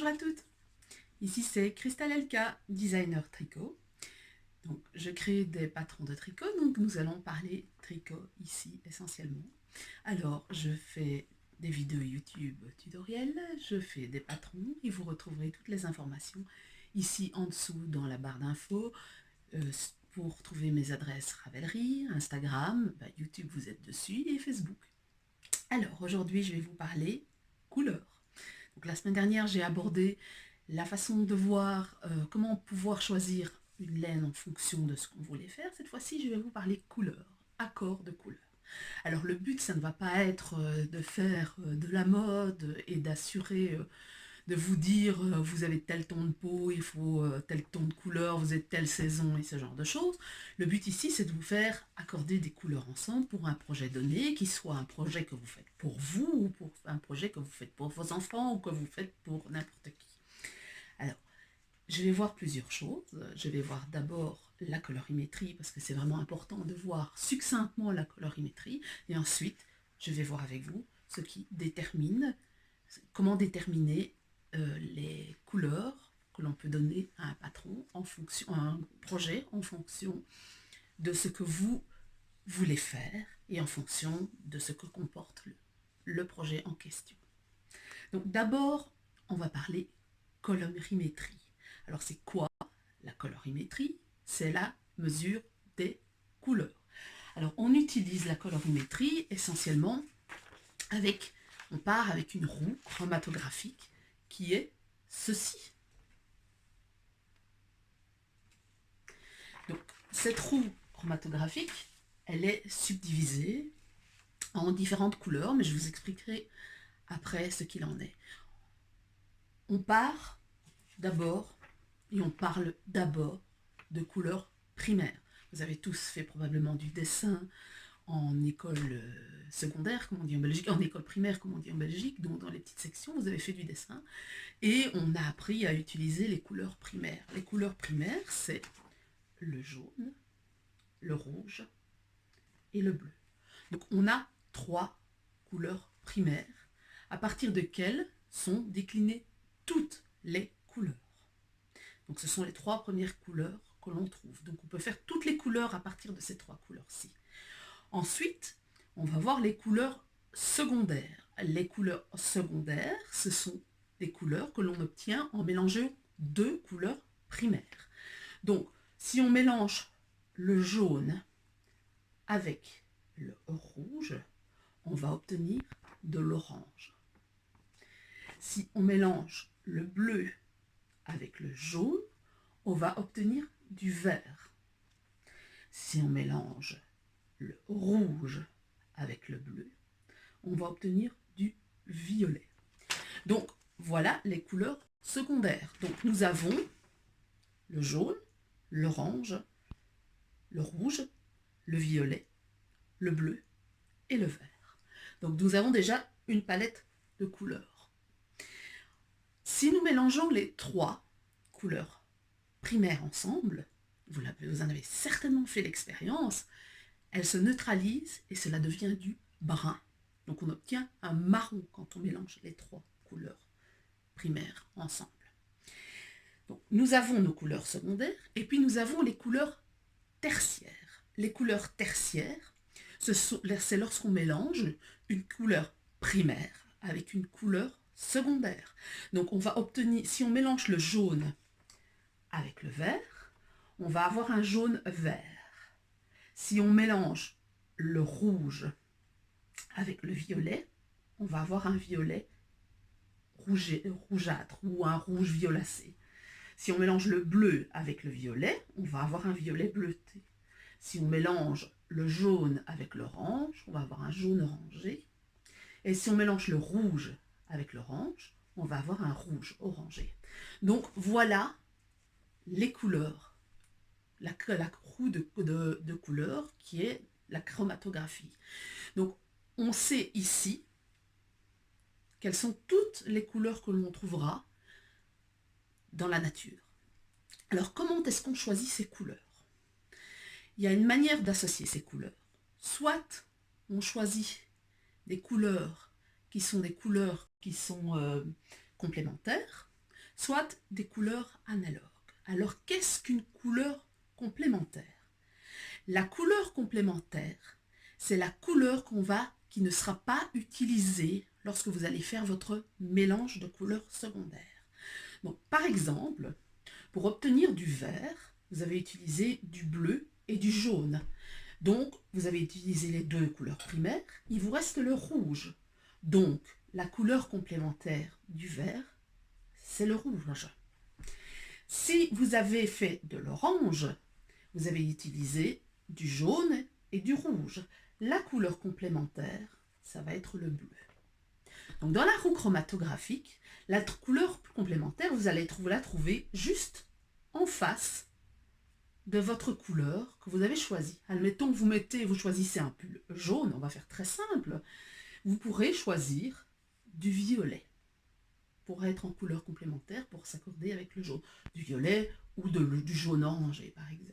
Bonjour à toutes, ici c'est Christelle Elka, designer tricot. Donc je crée des patrons de tricot, donc nous allons parler tricot ici essentiellement. Alors je fais des vidéos YouTube tutoriels, je fais des patrons et vous retrouverez toutes les informations ici en dessous dans la barre d'infos pour trouver mes adresses Ravelry, Instagram, YouTube vous êtes dessus et Facebook. Alors aujourd'hui je vais vous parler couleurs. Donc, la semaine dernière, j'ai abordé la façon de voir comment pouvoir choisir une laine en fonction de ce qu'on voulait faire. Cette fois-ci, je vais vous parler couleurs, accords de couleurs. Alors le but, ça ne va pas être de faire de la mode et d'assurer, de vous dire vous avez tel ton de peau, il faut tel ton de couleur, vous êtes telle saison et ce genre de choses. Le but ici, c'est de vous faire accorder des couleurs ensemble pour un projet donné, qui soit un projet que vous faites pour vous ou pour un projet que vous faites pour vos enfants ou que vous faites pour n'importe qui. Alors, je vais voir plusieurs choses. Je vais voir d'abord la colorimétrie parce que c'est vraiment important de voir succinctement la colorimétrie et ensuite, je vais voir avec vous ce qui détermine, comment déterminer les couleurs que l'on peut donner à un patron, à un projet en fonction de ce que vous voulez faire et en fonction de ce que comporte le projet en question. Donc d'abord, on va parler colorimétrie. Alors c'est quoi la colorimétrie? C'est la mesure des couleurs. Alors on utilise la colorimétrie essentiellement on part avec une roue chromatographique qui est ceci. Donc cette roue chromatographique, elle est subdivisée en différentes couleurs, mais je vous expliquerai après ce qu'il en est. On part d'abord, et on parle d'abord de couleurs primaires. Vous avez tous fait probablement du dessin en école secondaire, comme on dit en Belgique, en école primaire, comme on dit en Belgique, donc dans les petites sections, vous avez fait du dessin, et on a appris à utiliser les couleurs primaires. Les couleurs primaires, c'est le jaune, le rouge et le bleu. Donc on a 3 couleurs primaires, à partir desquelles sont déclinées toutes les couleurs. Donc ce sont les 3 premières couleurs que l'on trouve. Donc on peut faire toutes les couleurs à partir de ces 3 couleurs-ci. Ensuite, on va voir les couleurs secondaires. Les couleurs secondaires, ce sont des couleurs que l'on obtient en mélangeant 2 couleurs primaires. Donc, si on mélange le jaune avec le rouge, on va obtenir de l'orange. Si on mélange le bleu avec le jaune, on va obtenir du vert. Si on mélange le rouge avec le bleu, on va obtenir du violet. Donc, voilà les couleurs secondaires. Donc, nous avons le jaune, l'orange, le rouge, le violet, le bleu et le vert. Donc, nous avons déjà une palette de couleurs. Si nous mélangeons les 3 couleurs primaires ensemble, vous en avez certainement fait l'expérience, elles se neutralisent et cela devient du brun. Donc on obtient un marron quand on mélange les 3 couleurs primaires ensemble. Donc, nous avons nos couleurs secondaires et puis nous avons les couleurs tertiaires. Les couleurs tertiaires, c'est lorsqu'on mélange une couleur primaire avec une couleur secondaire. Donc on va obtenir, si on mélange le jaune avec le vert, on va avoir un jaune vert. Si on mélange le rouge avec le violet, on va avoir un violet rougeâtre ou un rouge violacé. Si on mélange le bleu avec le violet, on va avoir un violet bleuté. Si on mélange le jaune avec l'orange, on va avoir un jaune orangé. Et si on mélange le rouge avec l'orange, on va avoir un rouge orangé. Donc voilà les couleurs, la roue de couleurs qui est la chromatographie. Donc on sait ici quelles sont toutes les couleurs que l'on trouvera dans la nature. Alors comment est-ce qu'on choisit ces couleurs? Il y a une manière d'associer ces couleurs. Soit on choisit des couleurs qui sont complémentaires, soit des couleurs analogues. Alors, qu'est-ce qu'une couleur complémentaire? La couleur complémentaire, c'est la couleur qui ne sera pas utilisée lorsque vous allez faire votre mélange de couleurs secondaires. Donc, par exemple, pour obtenir du vert, vous avez utilisé du bleu et du jaune. Donc, vous avez utilisé les deux couleurs primaires, il vous reste le rouge. Donc, la couleur complémentaire du vert, c'est le rouge. Si vous avez fait de l'orange, vous avez utilisé du jaune et du rouge. La couleur complémentaire, ça va être le bleu. Donc, dans la roue chromatographique, la couleur complémentaire, vous allez la trouver juste en face de votre couleur que vous avez choisie. Admettons que vous choisissez un pull jaune, on va faire très simple. Vous pourrez choisir du violet pour être en couleur complémentaire, pour s'accorder avec le jaune. Du violet ou du jaune orangé, par exemple.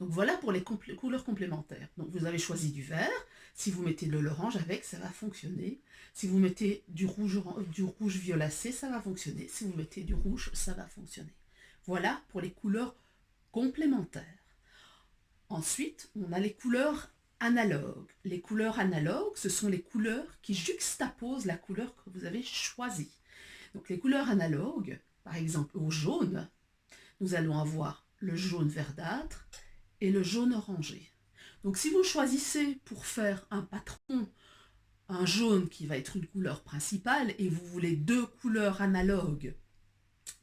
Donc voilà pour les couleurs complémentaires. Donc vous avez choisi du vert. Si vous mettez de l'orange avec, ça va fonctionner. Si vous mettez du rouge violacé, ça va fonctionner. Si vous mettez du rouge, ça va fonctionner. Voilà pour les couleurs complémentaires. Ensuite, on a les couleurs analogues. Les couleurs analogues, ce sont les couleurs qui juxtaposent la couleur que vous avez choisie. Donc les couleurs analogues, par exemple au jaune, nous allons avoir le jaune verdâtre et le jaune orangé. Donc si vous choisissez pour faire un patron, un jaune qui va être une couleur principale, et vous voulez deux couleurs analogues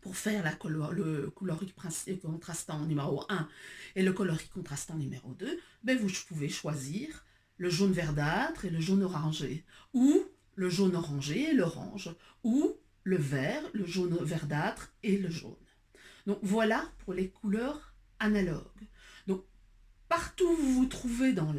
pour faire le coloris contrastant numéro 1 et le coloris contrastant numéro 2, ben vous pouvez choisir le jaune verdâtre et le jaune orangé, ou le jaune orangé et l'orange, ou le vert, le jaune verdâtre et le jaune. Donc voilà pour les couleurs analogues. Donc partout où vous vous trouvez dans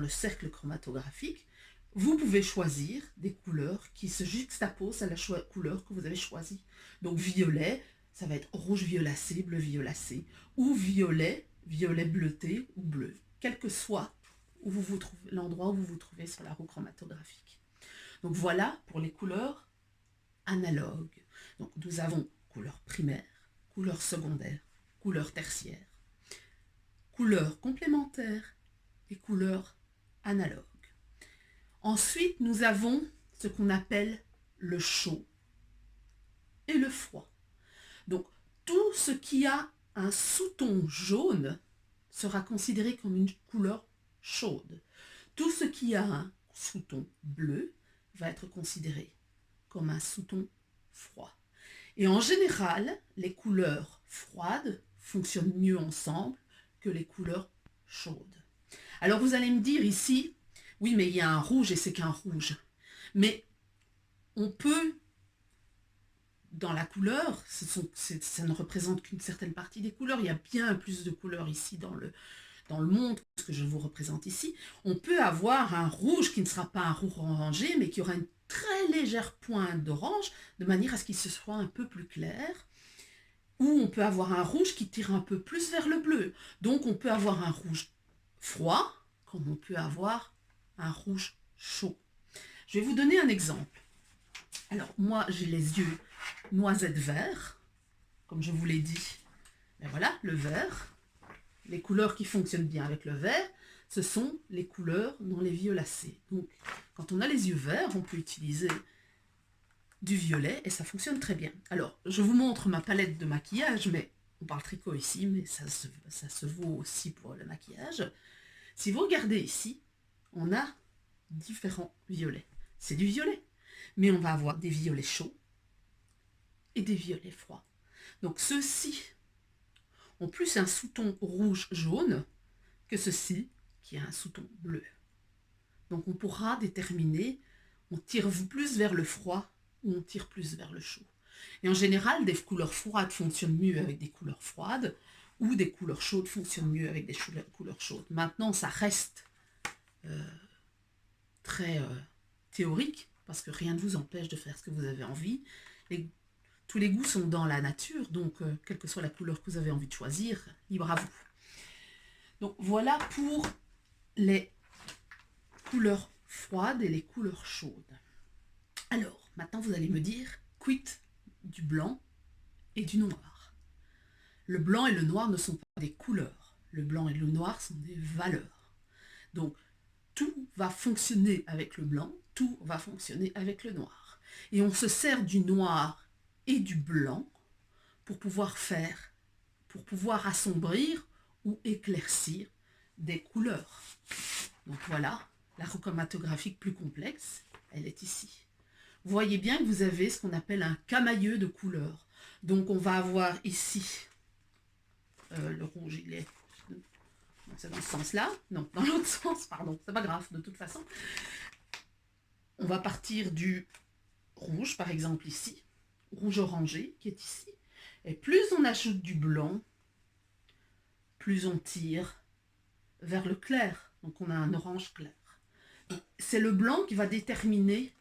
le cercle chromatographique, vous pouvez choisir des couleurs qui se juxtaposent à la couleur que vous avez choisie. Donc violet, ça va être rouge violacé, bleu violacé, ou violet, violet bleuté ou bleu, quel que soit l'endroit où vous vous trouvez sur la roue chromatographique. Donc voilà pour les couleurs analogues. Donc nous avons couleur primaire, couleur secondaire, couleur tertiaire, couleurs complémentaires et couleurs analogues. Ensuite, nous avons ce qu'on appelle le chaud et le froid. Donc, tout ce qui a un sous-ton jaune sera considéré comme une couleur chaude. Tout ce qui a un sous-ton bleu va être considéré comme un sous-ton froid. Et en général, les couleurs froides fonctionnent mieux ensemble que les couleurs chaudes. Alors vous allez me dire ici, oui mais il y a un rouge et c'est qu'un rouge. Mais on peut, dans la couleur, ça ne représente qu'une certaine partie des couleurs, il y a bien plus de couleurs ici dans le monde que ce que je vous représente ici. On peut avoir un rouge qui ne sera pas un rouge orangé, mais qui aura une très légère pointe d'orange, de manière à ce qu'il se soit un peu plus clair. Ou on peut avoir un rouge qui tire un peu plus vers le bleu. Donc on peut avoir un rouge froid, comme on peut avoir un rouge chaud. Je vais vous donner un exemple. Alors moi j'ai les yeux noisette vert, comme je vous l'ai dit. Et voilà, le vert. Les couleurs qui fonctionnent bien avec le vert, ce sont les couleurs dans les violacés. Donc quand on a les yeux verts, on peut utiliser du violet et ça fonctionne très bien. Alors, je vous montre ma palette de maquillage, mais on parle tricot ici, mais ça se vaut aussi pour le maquillage. Si vous regardez ici, on a différents violets. C'est du violet, mais on va avoir des violets chauds et des violets froids. Donc ceux-ci ont plus un sous-ton rouge-jaune que ceux-ci qui a un sous-ton bleu. Donc on pourra déterminer, on tire plus vers le froid ou on tire plus vers le chaud. Et en général, des couleurs froides fonctionnent mieux avec des couleurs froides ou des couleurs chaudes fonctionnent mieux avec des couleurs chaudes. Maintenant, ça reste très théorique parce que rien ne vous empêche de faire ce que vous avez envie. Tous les goûts sont dans la nature, donc quelle que soit la couleur que vous avez envie de choisir, libre à vous. Donc voilà pour les couleurs froides et les couleurs chaudes. Alors, maintenant vous allez me dire, quid du blanc et du noir. Le blanc et le noir ne sont pas des couleurs. Le blanc et le noir sont des valeurs. Donc, tout va fonctionner avec le blanc, tout va fonctionner avec le noir. Et on se sert du noir et du blanc pour pouvoir assombrir ou éclaircir des couleurs. Donc voilà, la roue chromatographique plus complexe, elle est ici. Vous voyez bien que vous avez ce qu'on appelle un camailleux de couleurs. Donc on va avoir ici, le rouge il est, c'est dans ce sens-là, non, dans l'autre sens, pardon, c'est pas grave, de toute façon. On va partir du rouge, par exemple ici, rouge orangé qui est ici. Et plus on ajoute du blanc, plus on tire vers le clair. Donc on a un orange clair. C'est le blanc qui va déterminer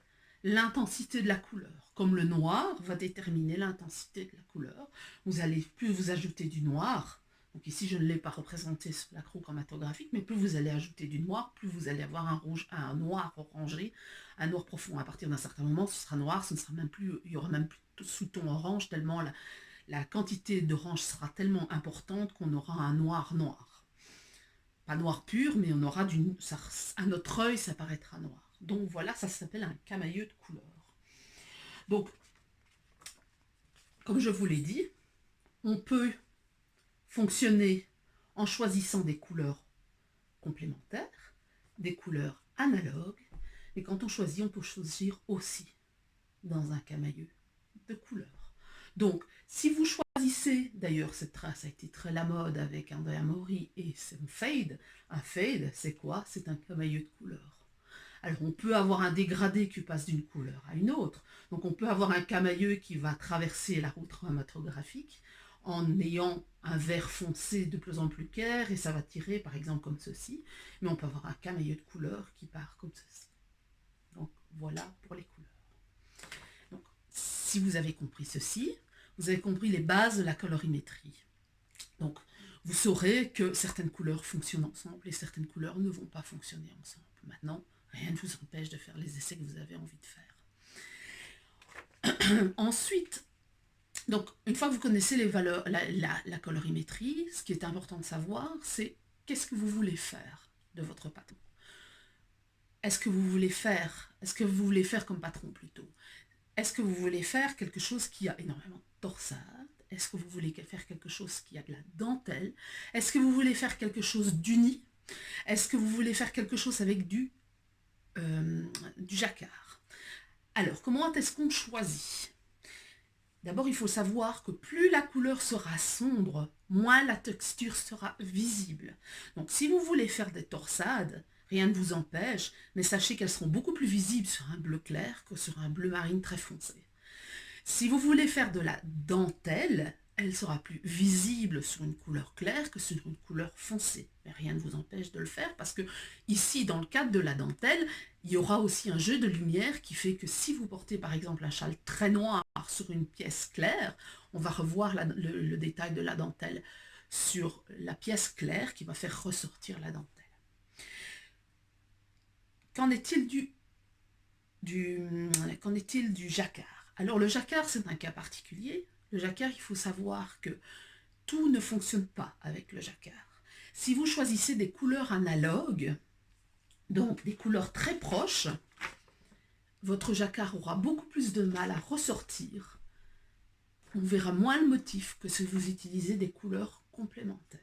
l'intensité de la couleur. Comme le noir va déterminer l'intensité de la couleur. Vous allez plus vous ajouter du noir. Donc ici, je ne l'ai pas représenté sur la roue chromatographique, mais plus vous allez ajouter du noir, plus vous allez avoir un noir orangé, un noir profond. À partir d'un certain moment, ce sera noir, ce ne sera même plus, il y aura même plus de sous-ton orange, tellement la quantité d'orange sera tellement importante qu'on aura un noir noir. Pas noir pur, mais on aura à notre œil, ça paraîtra noir. Donc voilà, ça s'appelle un camailleux de couleurs. Donc, comme je vous l'ai dit, on peut fonctionner en choisissant des couleurs complémentaires, des couleurs analogues, et quand on choisit, on peut choisir aussi dans un camailleux de couleurs. Donc, si vous choisissez, d'ailleurs cette trace a été très la mode avec Andrea Mori et son fade. Un fade, c'est quoi? C'est un camailleux de couleurs. Alors on peut avoir un dégradé qui passe d'une couleur à une autre. Donc on peut avoir un camailleux qui va traverser la route chromatographique en ayant un vert foncé de plus en plus clair et ça va tirer par exemple comme ceci. Mais on peut avoir un camailleux de couleurs qui part comme ceci. Donc voilà pour les couleurs. Donc, si vous avez compris ceci, vous avez compris les bases de la colorimétrie. Donc vous saurez que certaines couleurs fonctionnent ensemble et certaines couleurs ne vont pas fonctionner ensemble. Maintenant, rien ne vous empêche de faire les essais que vous avez envie de faire. Ensuite, donc, une fois que vous connaissez les valeurs, la colorimétrie, ce qui est important de savoir, c'est qu'est-ce que vous voulez faire de votre patron. Est-ce que vous voulez faire comme patron plutôt? Est-ce que vous voulez faire quelque chose qui a énormément de torsade? Est-ce que vous voulez faire quelque chose qui a de la dentelle? Est-ce que vous voulez faire quelque chose d'uni? Est-ce que vous voulez faire quelque chose avec du jacquard? Alors, comment est-ce qu'on choisit? D'abord, il faut savoir que plus la couleur sera sombre, moins la texture sera visible. Donc, si vous voulez faire des torsades, rien ne vous empêche, mais sachez qu'elles seront beaucoup plus visibles sur un bleu clair que sur un bleu marine très foncé. Si vous voulez faire de la dentelle, elle sera plus visible sur une couleur claire que sur une couleur foncée. Mais rien ne vous empêche de le faire parce que ici, dans le cadre de la dentelle, il y aura aussi un jeu de lumière qui fait que si vous portez par exemple un châle très noir sur une pièce claire, on va revoir le détail de la dentelle sur la pièce claire qui va faire ressortir la dentelle. Qu'en est-il du jacquard? Alors le jacquard, c'est un cas particulier. Le jacquard, il faut savoir que tout ne fonctionne pas avec le jacquard. Si vous choisissez des couleurs analogues, donc des couleurs très proches, votre jacquard aura beaucoup plus de mal à ressortir. On verra moins le motif que si vous utilisez des couleurs complémentaires.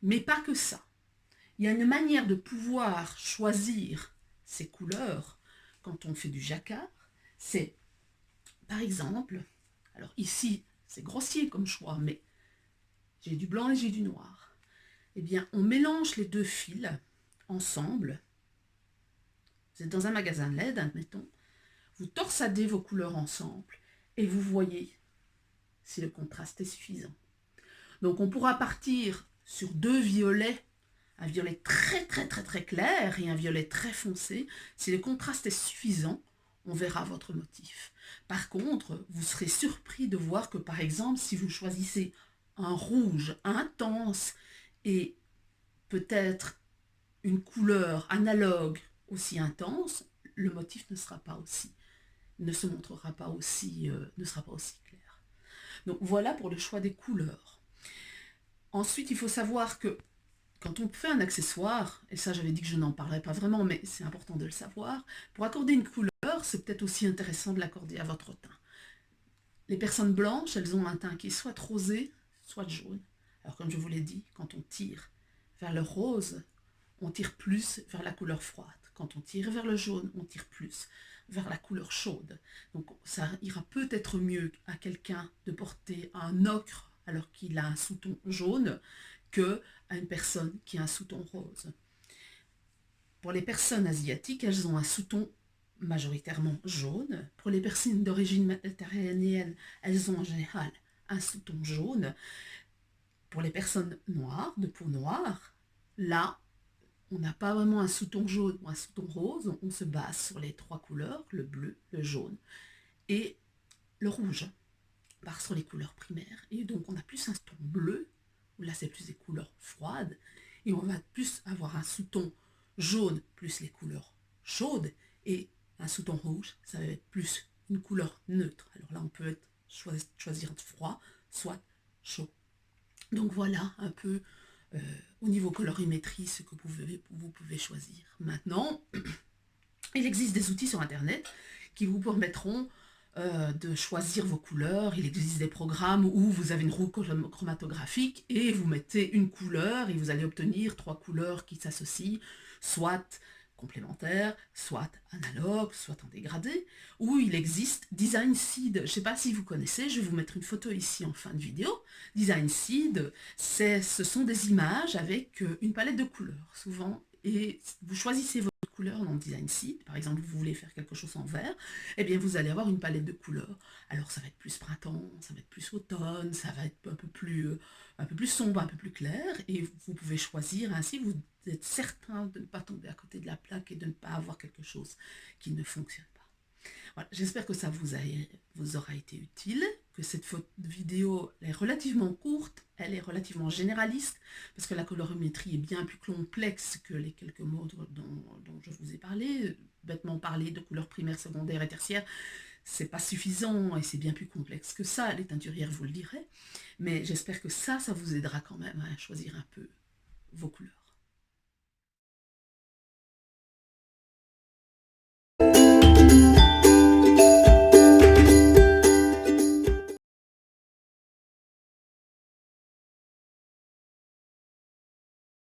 Mais pas que ça. Il y a une manière de pouvoir choisir ces couleurs quand on fait du jacquard. C'est, par exemple, alors ici, c'est grossier comme choix, mais j'ai du blanc et j'ai du noir. Eh bien, on mélange les deux fils ensemble. Vous êtes dans un magasin de LED, admettons. Vous torsadez vos couleurs ensemble et vous voyez si le contraste est suffisant. Donc, on pourra partir sur deux violets, un violet très très très très clair et un violet très foncé. Si le contraste est suffisant, on verra votre motif. Par contre, vous serez surpris de voir que, par exemple, si vous choisissez un rouge intense et peut-être une couleur analogue aussi intense, le motif ne sera pas aussi ne se montrera pas aussi, ne sera pas aussi clair. Donc voilà pour le choix des couleurs. Ensuite, il faut savoir que quand on fait un accessoire, et ça j'avais dit que je n'en parlerais pas vraiment, mais c'est important de le savoir, pour accorder une couleur, c'est peut-être aussi intéressant de l'accorder à votre teint. Les personnes blanches, elles ont un teint qui est soit rosé, soit jaune. Alors comme je vous l'ai dit, quand on tire vers le rose, on tire plus vers la couleur froide. Quand on tire vers le jaune, on tire plus vers la couleur chaude. Donc ça ira peut-être mieux à quelqu'un de porter un ocre alors qu'il a un sous-ton jaune que à une personne qui a un sous-ton rose. Pour les personnes asiatiques, elles ont un sous-ton majoritairement jaune. Pour les personnes d'origine méditerranéenne, elles ont en général un sous-ton jaune. Pour les personnes noires, de peau noire, là, on n'a pas vraiment un sous-ton jaune ou un sous-ton rose, on se base sur les trois couleurs, le bleu, le jaune et le rouge, on part sur les couleurs primaires. Et donc on a plus un sous-ton bleu, où là c'est plus des couleurs froides, et on va plus avoir un sous-ton jaune plus les couleurs chaudes, et un sous-ton rouge, ça va être plus une couleur neutre. Alors là on peut choisir froid, soit chaud. Donc voilà un peu au niveau colorimétrie ce que vous pouvez choisir. Maintenant, il existe des outils sur internet qui vous permettront de choisir vos couleurs. Il existe des programmes où vous avez une roue chromatographique et vous mettez une couleur et vous allez obtenir 3 couleurs qui s'associent, soit complémentaires, soit analogues, soit en dégradé, ou il existe Design Seed. Je ne sais pas si vous connaissez, je vais vous mettre une photo ici en fin de vidéo. Design Seed, ce sont des images avec une palette de couleurs, souvent, et vous choisissez votre couleur dans le Design Seed. Par exemple, vous voulez faire quelque chose en vert, eh bien vous allez avoir une palette de couleurs. Alors ça va être plus printemps, ça va être plus automne, ça va être un peu plus sombre, un peu plus clair, et vous pouvez choisir ainsi, vous êtes certain de ne pas tomber à côté de la plaque et de ne pas avoir quelque chose qui ne fonctionne pas. Voilà, j'espère que ça vous aura été utile, que cette vidéo est relativement courte, elle est relativement généraliste, parce que la colorimétrie est bien plus complexe que les quelques mots dont je vous ai parlé. Bêtement parler de couleurs primaires, secondaires et tertiaires, c'est pas suffisant et c'est bien plus complexe que ça, les teinturières vous le diraient, mais j'espère que ça vous aidera quand même à choisir un peu vos couleurs.